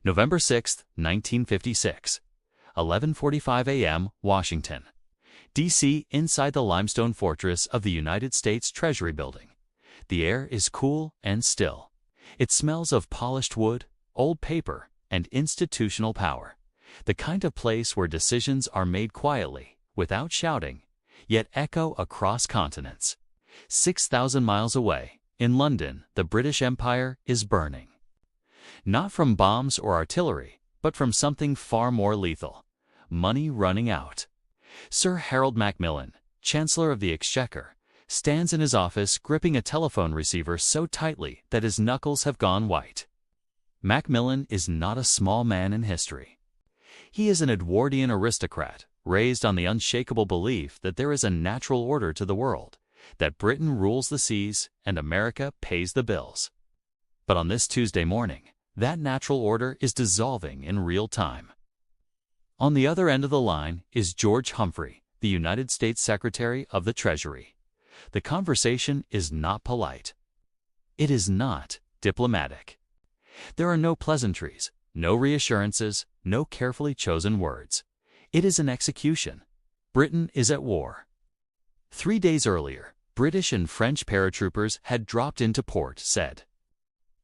November 6, 1956, 11:45 a.m., Washington, D.C. Inside the limestone fortress of the United States Treasury Building. The air is cool and still. It smells of polished wood, old paper, and institutional power. The kind of place where decisions are made quietly, without shouting, yet echo across continents. 6,000 miles away, in London, the British Empire is burning. Not from bombs or artillery, but from something far more lethal: money running out. Sir Harold Macmillan, Chancellor of the Exchequer, stands in his office gripping a telephone receiver so tightly that his knuckles have gone white. Macmillan is not a small man in history. He is an Edwardian aristocrat, raised on the unshakable belief that there is a natural order to the world, that Britain rules the seas and America pays the bills. But on this Tuesday morning, that natural order is dissolving in real time. On the other end of the line is George Humphrey, the United States Secretary of the Treasury. The conversation is not polite. It is not diplomatic. There are no pleasantries, no reassurances, no carefully chosen words. It is an execution. Britain is at war. 3 days earlier, British and French paratroopers had dropped into port, said,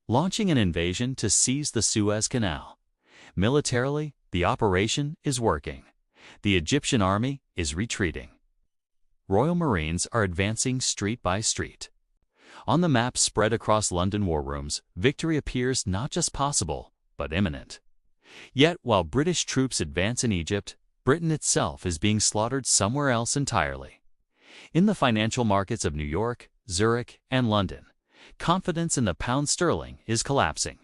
launching an invasion to seize the Suez Canal. Militarily, the operation is working. The Egyptian army is retreating. Royal Marines are advancing street by street. On the map spread across London war rooms, victory appears not just possible, but imminent. Yet, while British troops advance in Egypt, Britain itself is being slaughtered somewhere else entirely. In the financial markets of New York, Zurich, and London, confidence in the pound sterling is collapsing.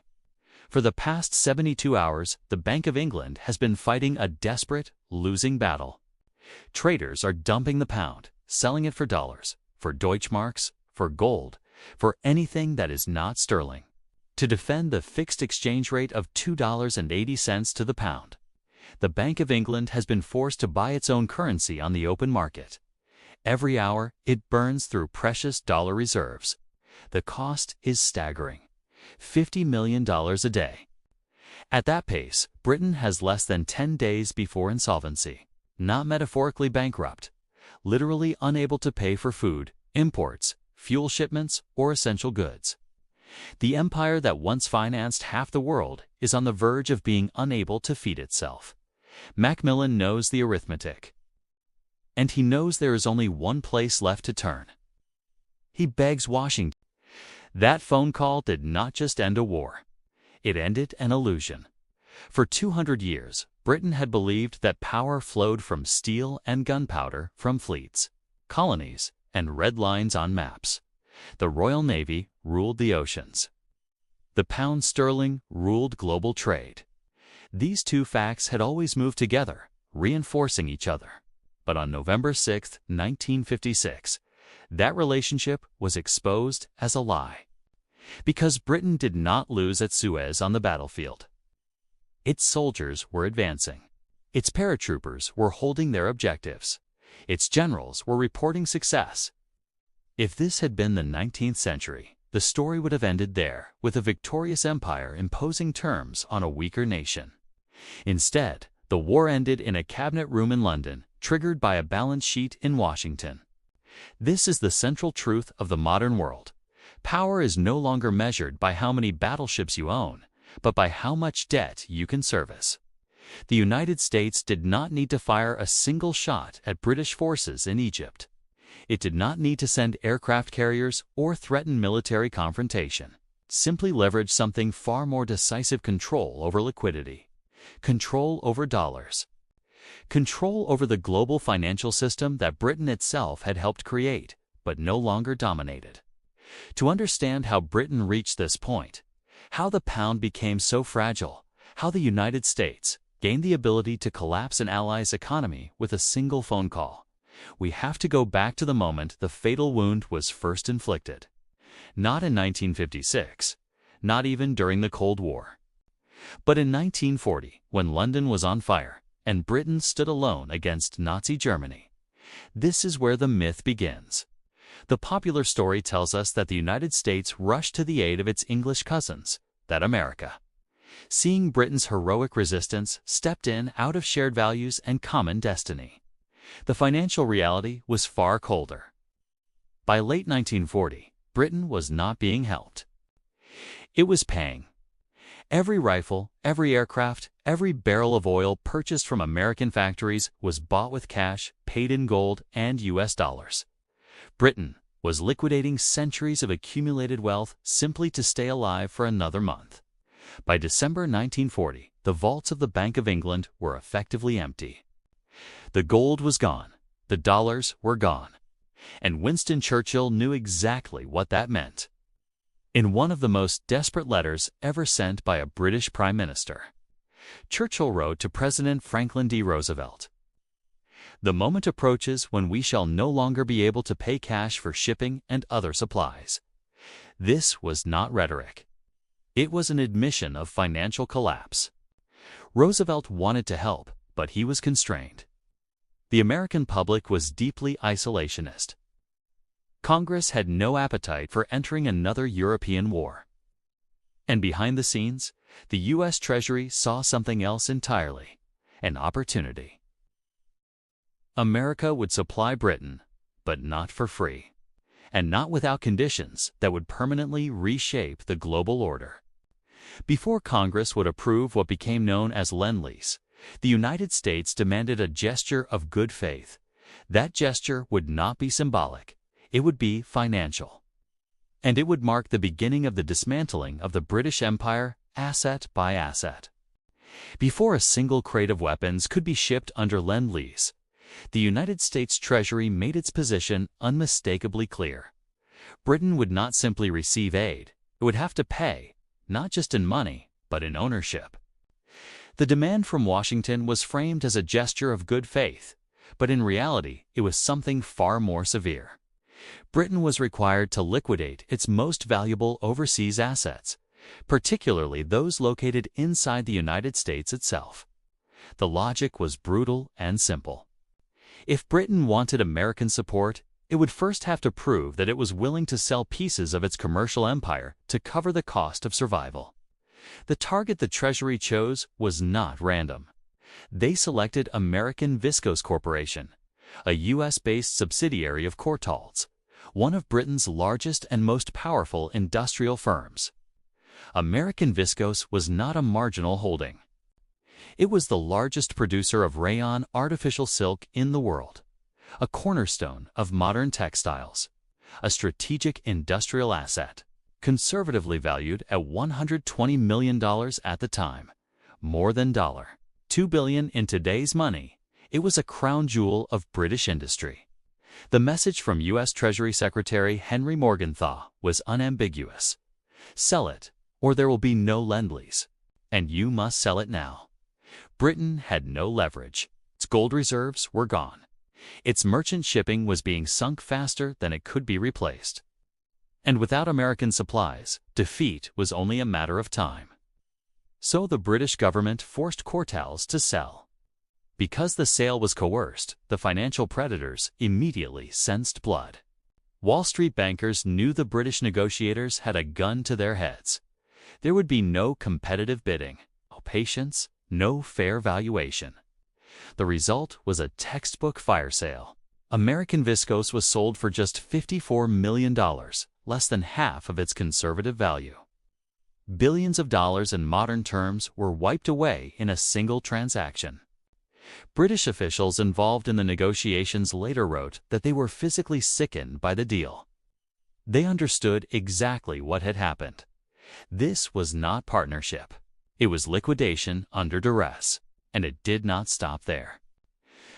For the past 72 hours, the Bank of England has been fighting a desperate, losing battle. Traders are dumping the pound, selling it for dollars, for Deutschmarks, for gold, for anything that is not sterling, to defend the fixed exchange rate of $2.80 to the pound. The Bank of England has been forced to buy its own currency on the open market. Every hour, it burns through precious dollar reserves. The cost is staggering: $50 million a day. At that pace, Britain has less than 10 days before insolvency, not metaphorically bankrupt, literally unable to pay for food, imports, fuel shipments, or essential goods. The empire that once financed half the world is on the verge of being unable to feed itself. Macmillan knows the arithmetic. And he knows there is only one place left to turn. He begs Washington. That phone call did not just end a war. It ended an illusion. For 200 years, Britain had believed that power flowed from steel and gunpowder from fleets, colonies, and red lines on maps. The Royal Navy ruled the oceans. The pound sterling ruled global trade. These two facts had always moved together, reinforcing each other. But on November 6, 1956, that relationship was exposed as a lie. Because Britain did not lose at Suez on the battlefield. Its soldiers were advancing. Its paratroopers were holding their objectives. Its generals were reporting success. If this had been the 19th century, the story would have ended there, with a victorious empire imposing terms on a weaker nation. Instead, the war ended in a cabinet room in London, triggered by a balance sheet in Washington. This is the central truth of the modern world. Power is no longer measured by how many battleships you own, but by how much debt you can service. The United States did not need to fire a single shot at British forces in Egypt. It did not need to send aircraft carriers or threaten military confrontation. Simply leverage something far more decisive: control over liquidity, control over dollars, control over the global financial system that Britain itself had helped create, but no longer dominated. To understand how Britain reached this point, how the pound became so fragile, how the United States gained the ability to collapse an ally's economy with a single phone call, we have to go back to the moment the fatal wound was first inflicted. Not in 1956, not even during the Cold War, but in 1940, when London was on fire and Britain stood alone against Nazi Germany. This is where the myth begins. The popular story tells us that the United States rushed to the aid of its English cousins, that America. Seeing Britain's heroic resistance stepped in out of shared values and common destiny. The financial reality was far colder. By late 1940, Britain was not being helped. It was paying. Every rifle, every aircraft, every barrel of oil purchased from American factories was bought with cash, paid in gold and US dollars. Britain was liquidating centuries of accumulated wealth simply to stay alive for another month. By December 1940, the vaults of the Bank of England were effectively empty. The gold was gone, the dollars were gone, and Winston Churchill knew exactly what that meant. In one of the most desperate letters ever sent by a British Prime Minister, Churchill wrote to President Franklin D. Roosevelt, "The moment approaches when we shall no longer be able to pay cash for shipping and other supplies." This was not rhetoric. It was an admission of financial collapse. Roosevelt wanted to help, but he was constrained. The American public was deeply isolationist. Congress had no appetite for entering another European war. And behind the scenes, the U.S. Treasury saw something else entirely, an opportunity. America would supply Britain, but not for free, and not without conditions that would permanently reshape the global order. Before Congress would approve what became known as Lend-Lease, the United States demanded a gesture of good faith. That gesture would not be symbolic. It would be financial. And it would mark the beginning of the dismantling of the British Empire, asset by asset. Before a single crate of weapons could be shipped under Lend-Lease, the United States Treasury made its position unmistakably clear. Britain would not simply receive aid, it would have to pay, not just in money, but in ownership. The demand from Washington was framed as a gesture of good faith, but in reality it was something far more severe. Britain was required to liquidate its most valuable overseas assets, particularly those located inside the United States itself. The logic was brutal and simple. If Britain wanted American support, it would first have to prove that it was willing to sell pieces of its commercial empire to cover the cost of survival. The target the Treasury chose was not random. They selected American Viscose Corporation, a U.S.-based subsidiary of Courtaulds, one of Britain's largest and most powerful industrial firms. American Viscose was not a marginal holding. It was the largest producer of rayon artificial silk in the world, a cornerstone of modern textiles, a strategic industrial asset, conservatively valued at $120 million at the time, more than $2 billion in today's money. It was a crown jewel of British industry. The message from U.S. Treasury Secretary Henry Morgenthau was unambiguous. Sell it, or there will be no Lend-Lease, and you must sell it now. Britain had no leverage. Its gold reserves were gone. Its merchant shipping was being sunk faster than it could be replaced. And without American supplies, defeat was only a matter of time. So the British government forced Courtaulds to sell. Because the sale was coerced, the financial predators immediately sensed blood. Wall Street bankers knew the British negotiators had a gun to their heads. There would be no competitive bidding, no patience, no fair valuation. The result was a textbook fire sale. American Viscose was sold for just $54 million, less than half of its conservative value. Billions of dollars in modern terms were wiped away in a single transaction. British officials involved in the negotiations later wrote that they were physically sickened by the deal. They understood exactly what had happened. This was not partnership. It was liquidation under duress, and it did not stop there.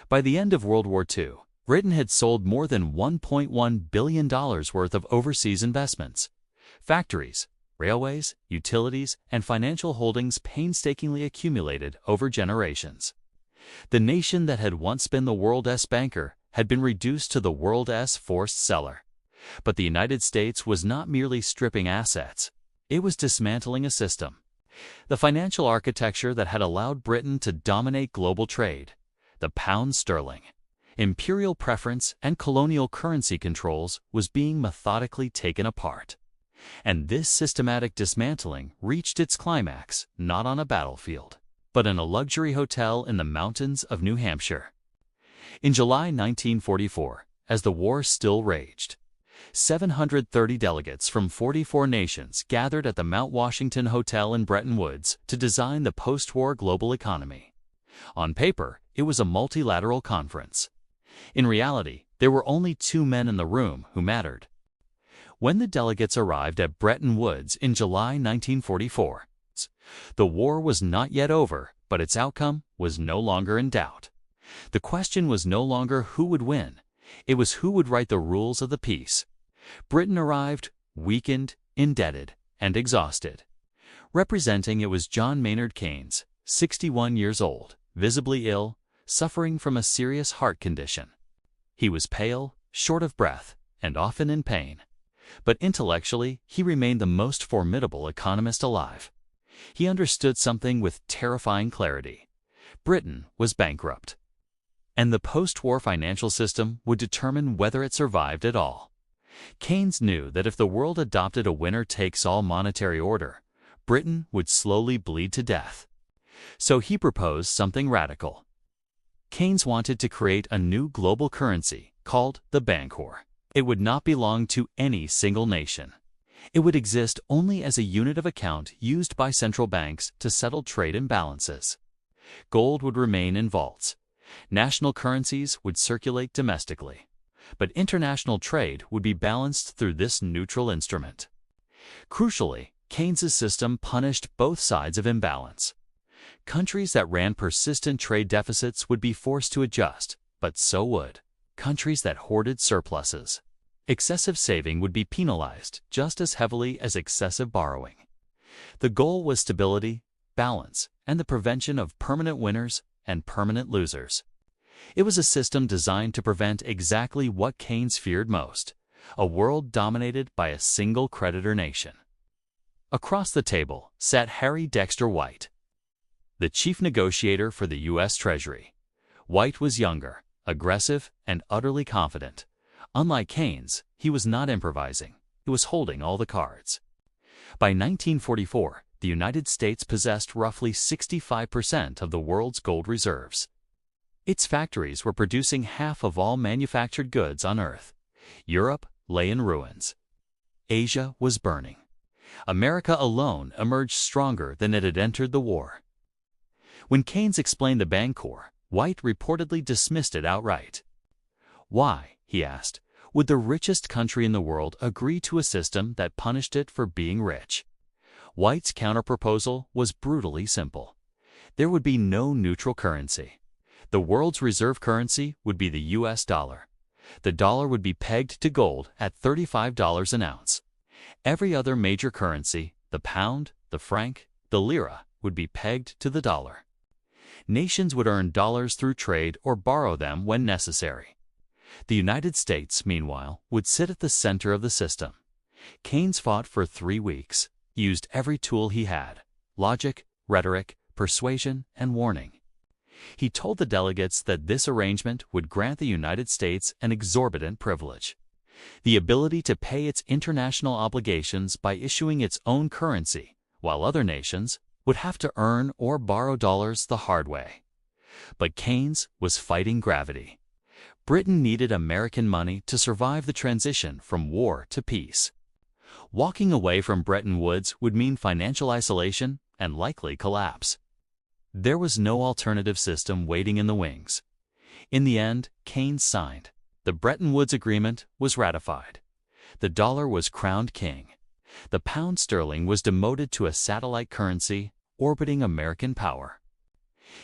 By the end of World War II, Britain had sold more than $1.1 billion worth of overseas investments. Factories, railways, utilities, and financial holdings painstakingly accumulated over generations. The nation that had once been the world's banker had been reduced to the world's forced seller. But the United States was not merely stripping assets. It was dismantling a system. The financial architecture that had allowed Britain to dominate global trade, the pound sterling, imperial preference, and colonial currency controls was being methodically taken apart. And this systematic dismantling reached its climax not on a battlefield, but in a luxury hotel in the mountains of New Hampshire. In July 1944, as the war still raged, 730 delegates from 44 nations gathered at the Mount Washington Hotel in Bretton Woods to design the post-war global economy. On paper, it was a multilateral conference. In reality, there were only 2 men in the room who mattered. When the delegates arrived at Bretton Woods in July 1944, the war was not yet over, but its outcome was no longer in doubt. The question was no longer who would win, it was who would write the rules of the peace. Britain arrived, weakened, indebted, and exhausted. Representing it was John Maynard Keynes, 61 years old, visibly ill, suffering from a serious heart condition. He was pale, short of breath, and often in pain. But intellectually, he remained the most formidable economist alive. He understood something with terrifying clarity. Britain was bankrupt. And the post-war financial system would determine whether it survived at all. Keynes knew that if the world adopted a winner-takes-all monetary order, Britain would slowly bleed to death. So he proposed something radical. Keynes wanted to create a new global currency called the Bancor. It would not belong to any single nation. It would exist only as a unit of account used by central banks to settle trade imbalances. Gold would remain in vaults. National currencies would circulate domestically. But international trade would be balanced through this neutral instrument. Crucially, Keynes's system punished both sides of imbalance. Countries that ran persistent trade deficits would be forced to adjust, but so would countries that hoarded surpluses. Excessive saving would be penalized just as heavily as excessive borrowing. The goal was stability, balance, and the prevention of permanent winners and permanent losers. It was a system designed to prevent exactly what Keynes feared most, a world dominated by a single creditor nation. Across the table sat Harry Dexter White, the chief negotiator for the U.S. Treasury. White was younger, aggressive, and utterly confident. Unlike Keynes, he was not improvising. He was holding all the cards. By 1944, the United States possessed roughly 65% of the world's gold reserves. Its factories were producing half of all manufactured goods on Earth. Europe lay in ruins. Asia was burning. America alone emerged stronger than it had entered the war. When Keynes explained the Bancor, White reportedly dismissed it outright. Why, he asked, would the richest country in the world agree to a system that punished it for being rich? White's counterproposal was brutally simple. There would be no neutral currency. The world's reserve currency would be the U.S. dollar. The dollar would be pegged to gold at $35 an ounce. Every other major currency, the pound, the franc, the lira, would be pegged to the dollar. Nations would earn dollars through trade or borrow them when necessary. The United States, meanwhile, would sit at the center of the system. Keynes fought for 3 weeks. He used every tool he had: logic, rhetoric, persuasion, and warning. He told the delegates that this arrangement would grant the United States an exorbitant privilege: the ability to pay its international obligations by issuing its own currency, while other nations would have to earn or borrow dollars the hard way. But Keynes was fighting gravity. Britain needed American money to survive the transition from war to peace. Walking away from Bretton Woods would mean financial isolation and likely collapse. There was no alternative system waiting in the wings. In the end, Keynes signed. The Bretton Woods Agreement was ratified. The dollar was crowned king. The pound sterling was demoted to a satellite currency orbiting American power.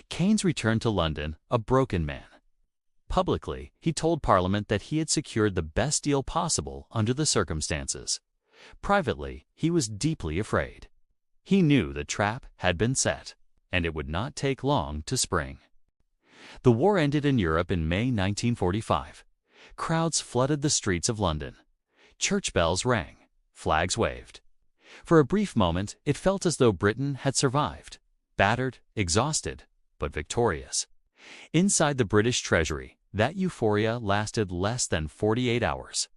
Keynes returned to London a broken man. Publicly, he told Parliament that he had secured the best deal possible under the circumstances. Privately, he was deeply afraid. He knew the trap had been set, and it would not take long to spring. The war ended in Europe in May 1945. Crowds flooded the streets of London. Church bells rang. Flags waved. For a brief moment, it felt as though Britain had survived, battered, exhausted, but victorious. Inside the British Treasury, that euphoria lasted less than 48 hours.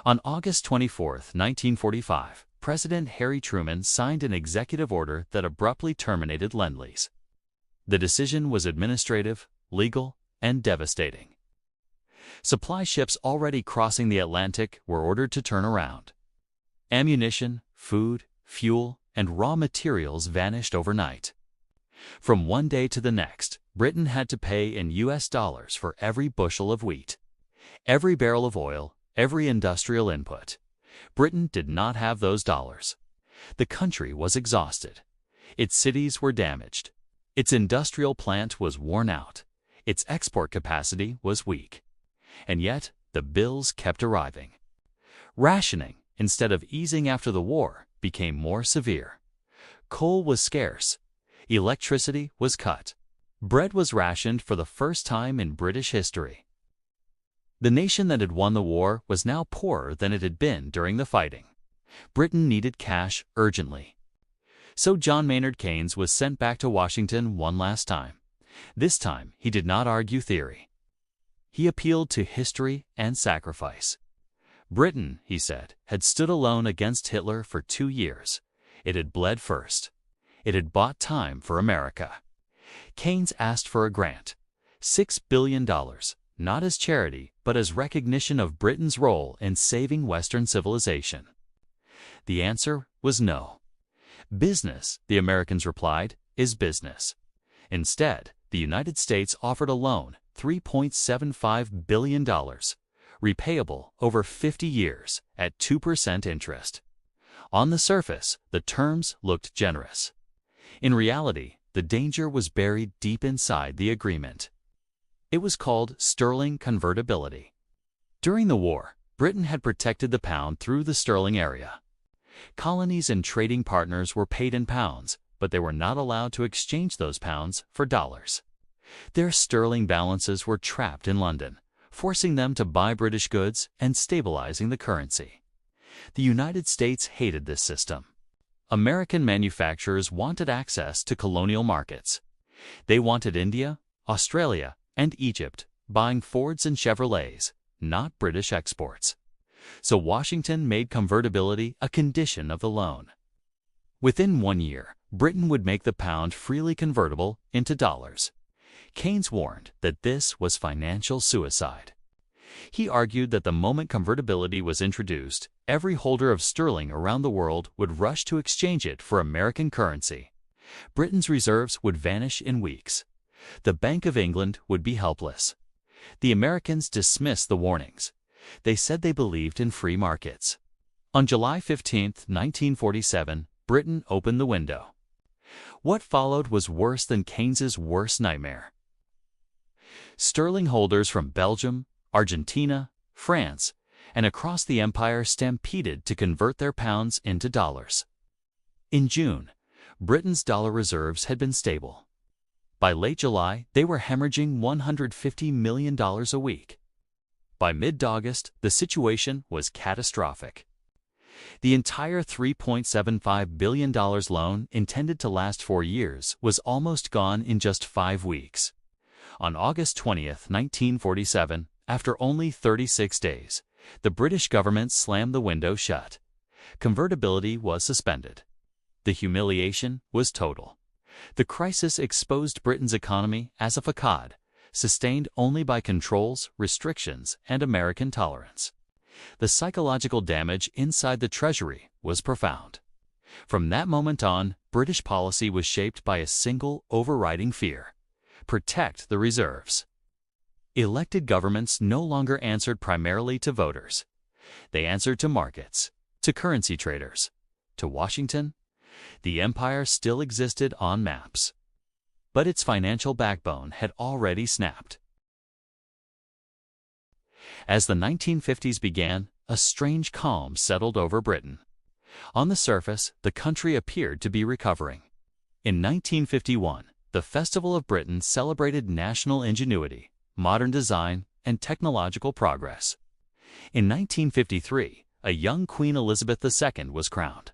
On August 24, 1945, President Harry Truman signed an executive order that abruptly terminated Lend-Lease. The decision was administrative, legal, and devastating. Supply ships already crossing the Atlantic were ordered to turn around. Ammunition, food, fuel, and raw materials vanished overnight. From one day to the next, Britain had to pay in US dollars for every bushel of wheat, every barrel of oil, every industrial input. Britain did not have those dollars. The country was exhausted. Its cities were damaged. Its industrial plant was worn out. Its export capacity was weak. And yet, the bills kept arriving. Rationing, instead of easing after the war, became more severe. Coal was scarce. Electricity was cut. Bread was rationed for the first time in British history. The nation that had won the war was now poorer than it had been during the fighting. Britain needed cash urgently. So John Maynard Keynes was sent back to Washington one last time. This time, he did not argue theory. He appealed to history and sacrifice. Britain, he said, had stood alone against Hitler for 2 years. It had bled first. It had bought time for America. Keynes asked for a grant, $6 billion, not as charity, but as recognition of Britain's role in saving Western civilization. The answer was no. Business, the Americans replied, is business. Instead, the United States offered a loan, $3.75 billion, repayable over 50 years at 2% interest. On the surface, the terms looked generous. In reality, the danger was buried deep inside the agreement. It was called sterling convertibility. During the war, Britain had protected the pound through the sterling area. Colonies and trading partners were paid in pounds, but they were not allowed to exchange those pounds for dollars. Their sterling balances were trapped in London, forcing them to buy British goods and stabilizing the currency. The United States hated this system. American manufacturers wanted access to colonial markets. They wanted India, Australia, and Egypt buying Fords and Chevrolets, not British exports. So Washington made convertibility a condition of the loan. Within 1 year, Britain would make the pound freely convertible into dollars. Keynes warned that this was financial suicide. He argued that the moment convertibility was introduced, every holder of sterling around the world would rush to exchange it for American currency. Britain's reserves would vanish in weeks. The Bank of England would be helpless. The Americans dismissed the warnings. They said they believed in free markets. On July 15, 1947, Britain opened the window. What followed was worse than Keynes's worst nightmare. Sterling holders from Belgium, Argentina, France, and across the empire stampeded to convert their pounds into dollars. In June, Britain's dollar reserves had been stable. By late July, they were hemorrhaging $150 million a week. By mid-August, the situation was catastrophic. The entire $3.75 billion loan, intended to last 4 years, was almost gone in just 5 weeks. On August 20, 1947, after only 36 days, the British government slammed the window shut. Convertibility was suspended. The humiliation was total. The crisis exposed Britain's economy as a facade, sustained only by controls, restrictions, and American tolerance. The psychological damage inside the Treasury was profound. From that moment on, British policy was shaped by a single overriding fear: protect the reserves. Elected governments no longer answered primarily to voters. They answered to markets, to currency traders, to Washington. The empire still existed on maps, but its financial backbone had already snapped. As the 1950s began, a strange calm settled over Britain. On the surface, the country appeared to be recovering. In 1951, the Festival of Britain celebrated national ingenuity, modern design, and technological progress. In 1953, a young Queen Elizabeth II was crowned,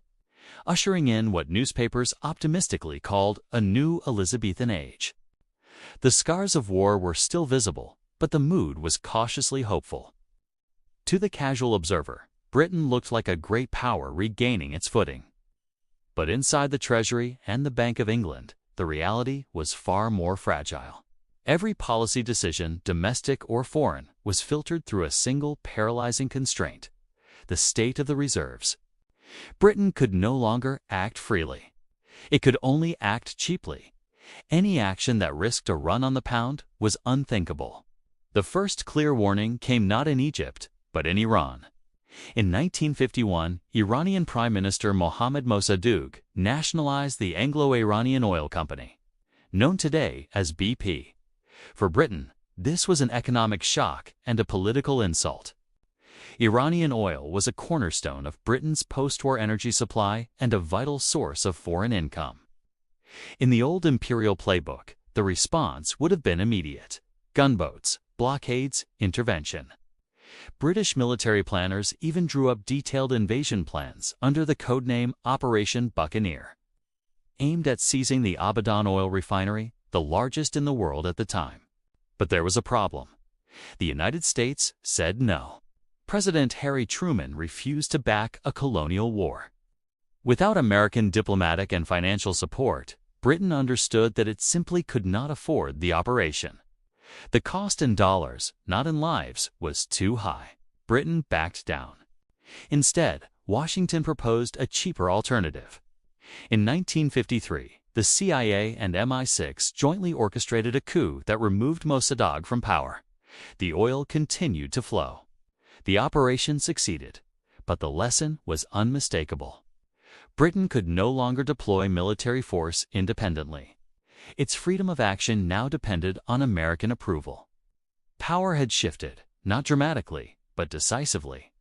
ushering in what newspapers optimistically called a new Elizabethan age. The scars of war were still visible, but the mood was cautiously hopeful. To the casual observer, Britain looked like a great power regaining its footing. But inside the Treasury and the Bank of England, the reality was far more fragile. Every policy decision, domestic or foreign, was filtered through a single paralyzing constraint: the state of the reserves. Britain could no longer act freely. It could only act cheaply. Any action that risked a run on the pound was unthinkable. The first clear warning came not in Egypt, but in Iran. In 1951, Iranian Prime Minister Mohammad Mossadegh nationalized the Anglo-Iranian Oil Company, known today as BP. For Britain, this was an economic shock and a political insult. Iranian oil was a cornerstone of Britain's post-war energy supply and a vital source of foreign income. In the old imperial playbook, the response would have been immediate: gunboats, blockades, intervention. British military planners even drew up detailed invasion plans under the codename Operation Buccaneer, aimed at seizing the Abadan oil refinery, the largest in the world at the time. But there was a problem. The United States said no. President Harry Truman refused to back a colonial war. Without American diplomatic and financial support, Britain understood that it simply could not afford the operation. The cost in dollars, not in lives, was too high. Britain backed down. Instead, Washington proposed a cheaper alternative. In 1953, the CIA and MI6 jointly orchestrated a coup that removed Mossadegh from power. The oil continued to flow. The operation succeeded, but the lesson was unmistakable. Britain could no longer deploy military force independently. Its freedom of action now depended on American approval. Power had shifted, not dramatically, but decisively.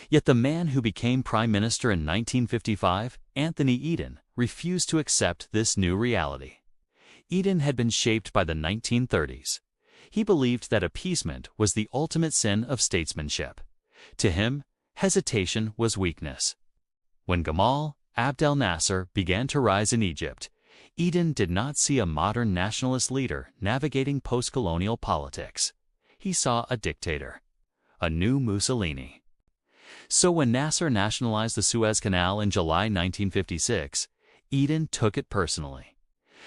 Yet the man who became Prime Minister in 1955, Anthony Eden, refused to accept this new reality. Eden had been shaped by the 1930s. He believed that appeasement was the ultimate sin of statesmanship. To him, hesitation was weakness. When Gamal Abdel Nasser began to rise in Egypt, Eden did not see a modern nationalist leader navigating post-colonial politics. He saw a dictator, a new Mussolini. So when Nasser nationalized the Suez Canal in July 1956, Eden took it personally.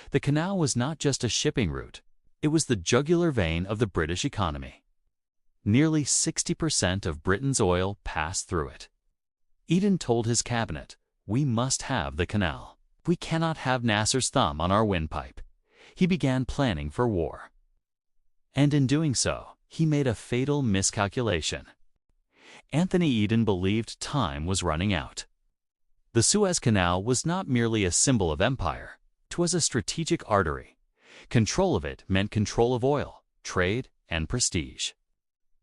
The canal was not just a shipping route, it was the jugular vein of the British economy. Nearly 60% of Britain's oil passed through it. Eden told his cabinet, "We must have the canal. We cannot have Nasser's thumb on our windpipe." He began planning for war. And in doing so, he made a fatal miscalculation. Anthony Eden believed time was running out. The Suez Canal was not merely a symbol of empire, it was a strategic artery. Control of it meant control of oil, trade, and prestige.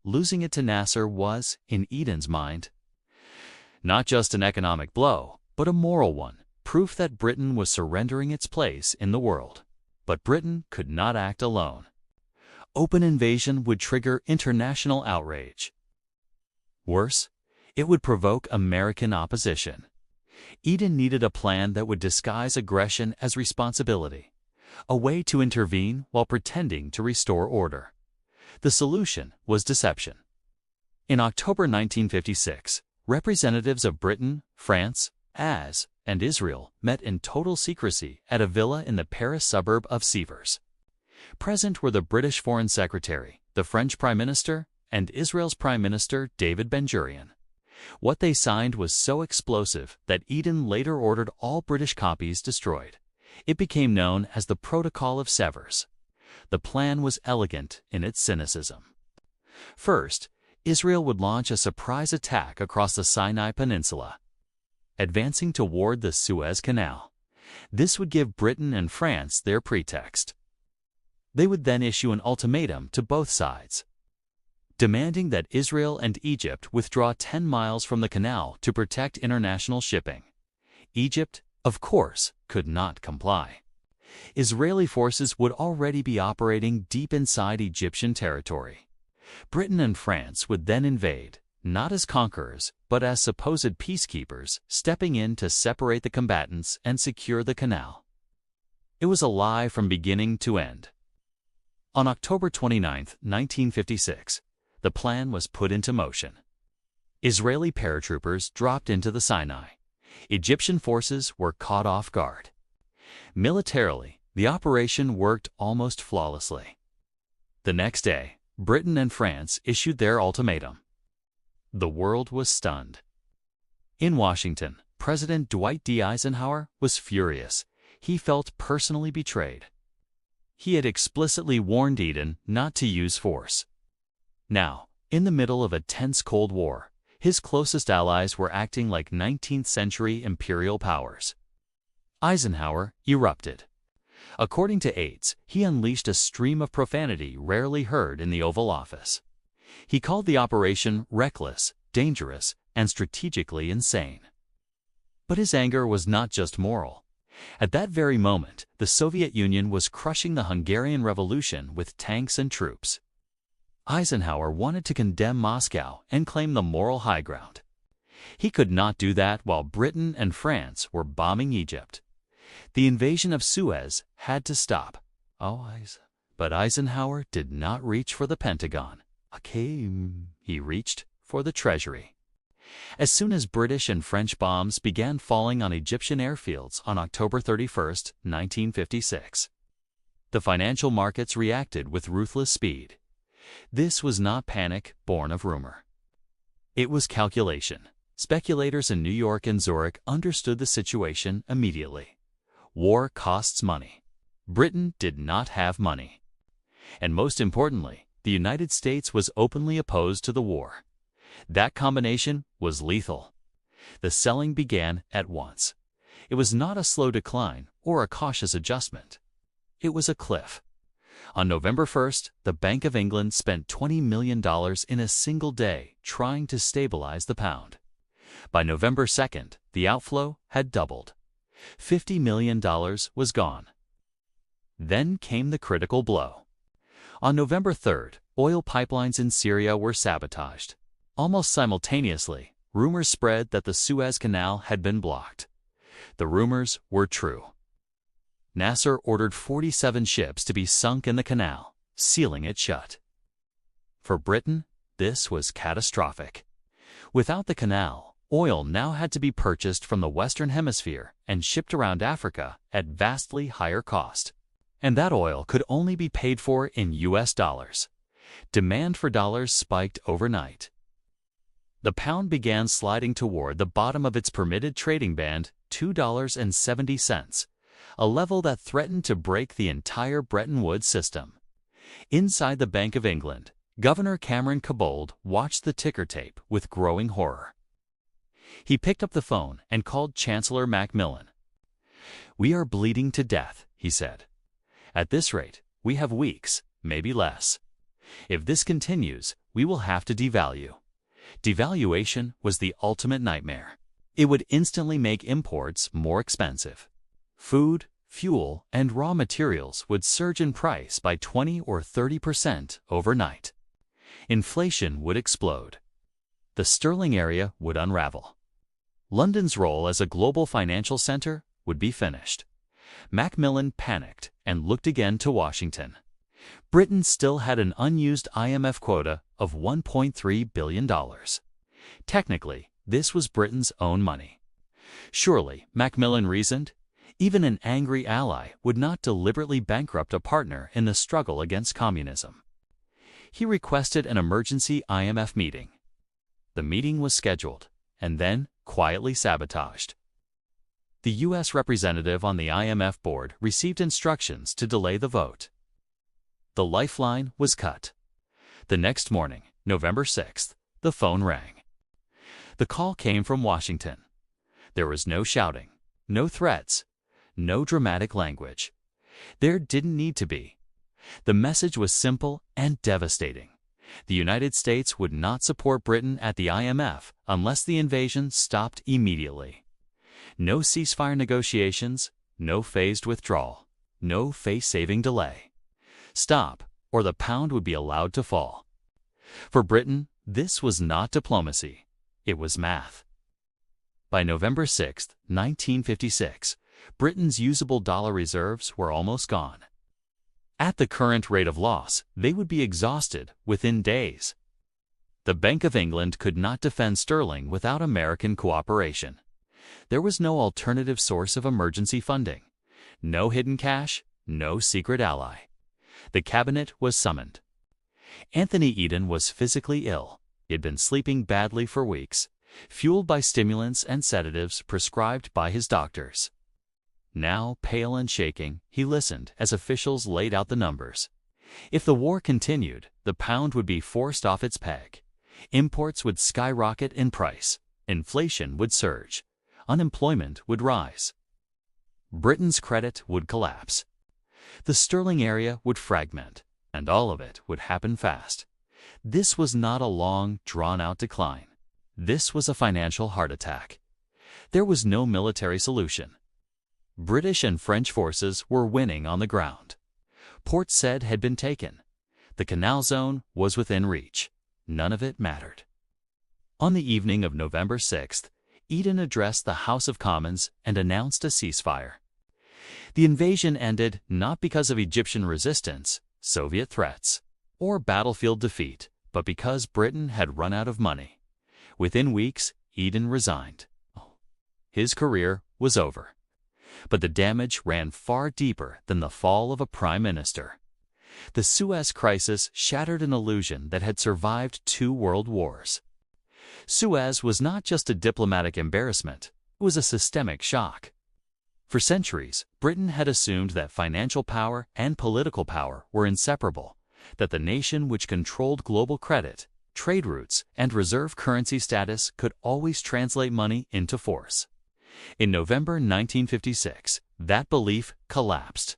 Losing it to Nasser was, in Eden's mind, not just an economic blow, but a moral one, proof that Britain was surrendering its place in the world. But Britain could not act alone. Open invasion would trigger international outrage. Worse, it would provoke American opposition. Eden needed a plan that would disguise aggression as responsibility, a way to intervene while pretending to restore order. The solution was deception. In October 1956, representatives of Britain, France, and Israel met in total secrecy at a villa in the Paris suburb of Sèvres. Present were the British Foreign Secretary, the French Prime Minister, and Israel's Prime Minister David Ben-Gurion. What they signed was so explosive that Eden later ordered all British copies destroyed. It became known as the Protocol of Sèvres. The plan was elegant in its cynicism. First, Israel would launch a surprise attack across the Sinai Peninsula, advancing toward the Suez Canal. This would give Britain and France their pretext. They would then issue an ultimatum to both sides, demanding that Israel and Egypt withdraw 10 miles from the canal to protect international shipping. Egypt, of course, could not comply. Israeli forces would already be operating deep inside Egyptian territory. Britain and France would then invade, not as conquerors, but as supposed peacekeepers, stepping in to separate the combatants and secure the canal. It was a lie from beginning to end. On October 29, 1956, the plan was put into motion. Israeli paratroopers dropped into the Sinai. Egyptian forces were caught off guard. Militarily, the operation worked almost flawlessly. The next day, Britain and France issued their ultimatum. The world was stunned. In Washington, President Dwight D. Eisenhower was furious. He felt personally betrayed. He had explicitly warned Eden not to use force. Now, in the middle of a tense Cold War, his closest allies were acting like 19th-century imperial powers. Eisenhower erupted. According to aides, he unleashed a stream of profanity rarely heard in the Oval Office. He called the operation reckless, dangerous, and strategically insane. But his anger was not just moral. At that very moment, the Soviet Union was crushing the Hungarian Revolution with tanks and troops. Eisenhower wanted to condemn Moscow and claim the moral high ground. He could not do that while Britain and France were bombing Egypt. The invasion of Suez had to stop. But Eisenhower did not reach for the Pentagon. He reached for the Treasury. As soon as British and French bombs began falling on Egyptian airfields on October 31, 1956, the financial markets reacted with ruthless speed. This was not panic born of rumor. It was calculation. Speculators in New York and Zurich understood the situation immediately. War costs money. Britain did not have money. And most importantly, the United States was openly opposed to the war. That combination was lethal. The selling began at once. It was not a slow decline or a cautious adjustment. It was a cliff. On November 1st, the Bank of England spent $20 million in a single day trying to stabilize the pound. By November 2nd, the outflow had doubled. $50 million was gone. Then came the critical blow. On November 3rd, oil pipelines in Syria were sabotaged. Almost simultaneously, rumors spread that the Suez Canal had been blocked. The rumors were true. Nasser ordered 47 ships to be sunk in the canal, sealing it shut. For Britain, this was catastrophic. Without the canal, oil now had to be purchased from the Western Hemisphere and shipped around Africa at vastly higher cost. And that oil could only be paid for in US dollars. Demand for dollars spiked overnight. The pound began sliding toward the bottom of its permitted trading band, $2.70, a level that threatened to break the entire Bretton Woods system. Inside the Bank of England, Governor Cameron Cobbold watched the ticker tape with growing horror. He picked up the phone and called Chancellor Macmillan. "We are bleeding to death," he said. "At this rate, we have weeks, maybe less. If this continues, we will have to devalue." Devaluation was the ultimate nightmare. It would instantly make imports more expensive. Food, fuel, and raw materials would surge in price by 20 or 30% overnight. Inflation would explode. The sterling area would unravel. London's role as a global financial center would be finished. Macmillan panicked and looked again to Washington. Britain still had an unused IMF quota of $1.3 billion. Technically, this was Britain's own money. Surely, Macmillan reasoned, even an angry ally would not deliberately bankrupt a partner in the struggle against communism. He requested an emergency IMF meeting. The meeting was scheduled, and then quietly sabotaged. The U.S. representative on the IMF board received instructions to delay the vote. The lifeline was cut. The next morning, November 6th, the phone rang. The call came from Washington. There was no shouting, no threats, no dramatic language. There didn't need to be. The message was simple and devastating. The United States would not support Britain at the IMF unless the invasion stopped immediately. No ceasefire negotiations, no phased withdrawal, no face-saving delay. Stop, or the pound would be allowed to fall. For Britain, this was not diplomacy. It was math. By November 6, 1956, Britain's usable dollar reserves were almost gone. At the current rate of loss, they would be exhausted within days. The Bank of England could not defend sterling without American cooperation. There was no alternative source of emergency funding. No hidden cash, no secret ally. The cabinet was summoned. Anthony Eden was physically ill. He had been sleeping badly for weeks, fueled by stimulants and sedatives prescribed by his doctors. Now, pale and shaking, he listened as officials laid out the numbers. If the war continued, the pound would be forced off its peg. Imports would skyrocket in price. Inflation would surge. Unemployment would rise. Britain's credit would collapse. The sterling area would fragment, and all of it would happen fast. This was not a long, drawn-out decline. This was a financial heart attack. There was no military solution. British and French forces were winning on the ground. Port Said had been taken. The Canal Zone was within reach. None of it mattered. On the evening of November 6th, Eden addressed the House of Commons and announced a ceasefire. The invasion ended not because of Egyptian resistance, Soviet threats, or battlefield defeat, but because Britain had run out of money. Within weeks, Eden resigned. His career was over. But the damage ran far deeper than the fall of a prime minister. The Suez Crisis shattered an illusion that had survived 2 world wars. Suez was not just a diplomatic embarrassment, it was a systemic shock. For centuries, Britain had assumed that financial power and political power were inseparable, that the nation which controlled global credit, trade routes, and reserve currency status could always translate money into force. In November 1956, that belief collapsed.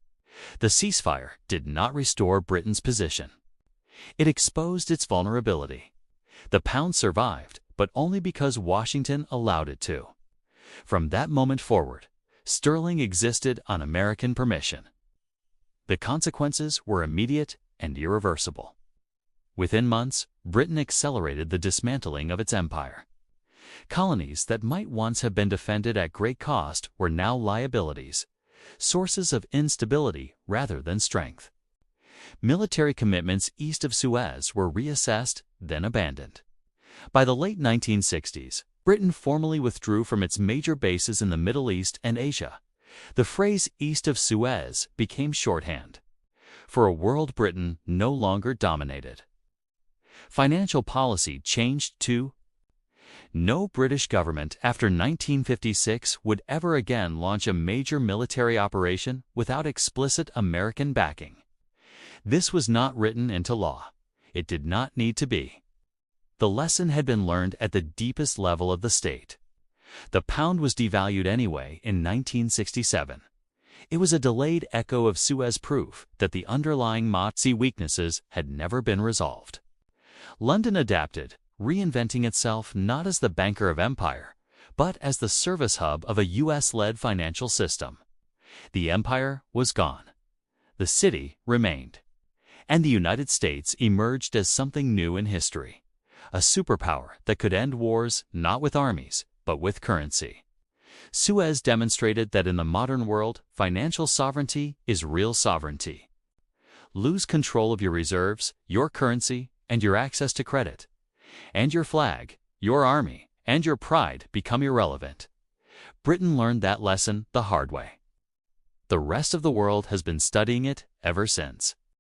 The ceasefire did not restore Britain's position. It exposed its vulnerability. The pound survived, but only because Washington allowed it to. From that moment forward, sterling existed on American permission. The consequences were immediate and irreversible. Within months, Britain accelerated the dismantling of its empire. Colonies that might once have been defended at great cost were now liabilities, sources of instability rather than strength. Military commitments east of Suez were reassessed, then abandoned. By the late 1960s, Britain formally withdrew from its major bases in the Middle East and Asia. The phrase east of Suez became shorthand for a world Britain no longer dominated. Financial policy changed too. No British government after 1956 would ever again launch a major military operation without explicit American backing. This was not written into law. It did not need to be. The lesson had been learned at the deepest level of the state. The pound was devalued anyway in 1967. It was a delayed echo of Suez proof that the underlying Motsy weaknesses had never been resolved. London adapted, reinventing itself not as the banker of empire, but as the service hub of a U.S.-led financial system. The empire was gone. The city remained. And the United States emerged as something new in history, a superpower that could end wars not with armies, but with currency. Suez demonstrated that in the modern world, financial sovereignty is real sovereignty. Lose control of your reserves, your currency, and your access to credit. And your flag, your army, and your pride become irrelevant. Britain learned that lesson the hard way. The rest of the world has been studying it ever since.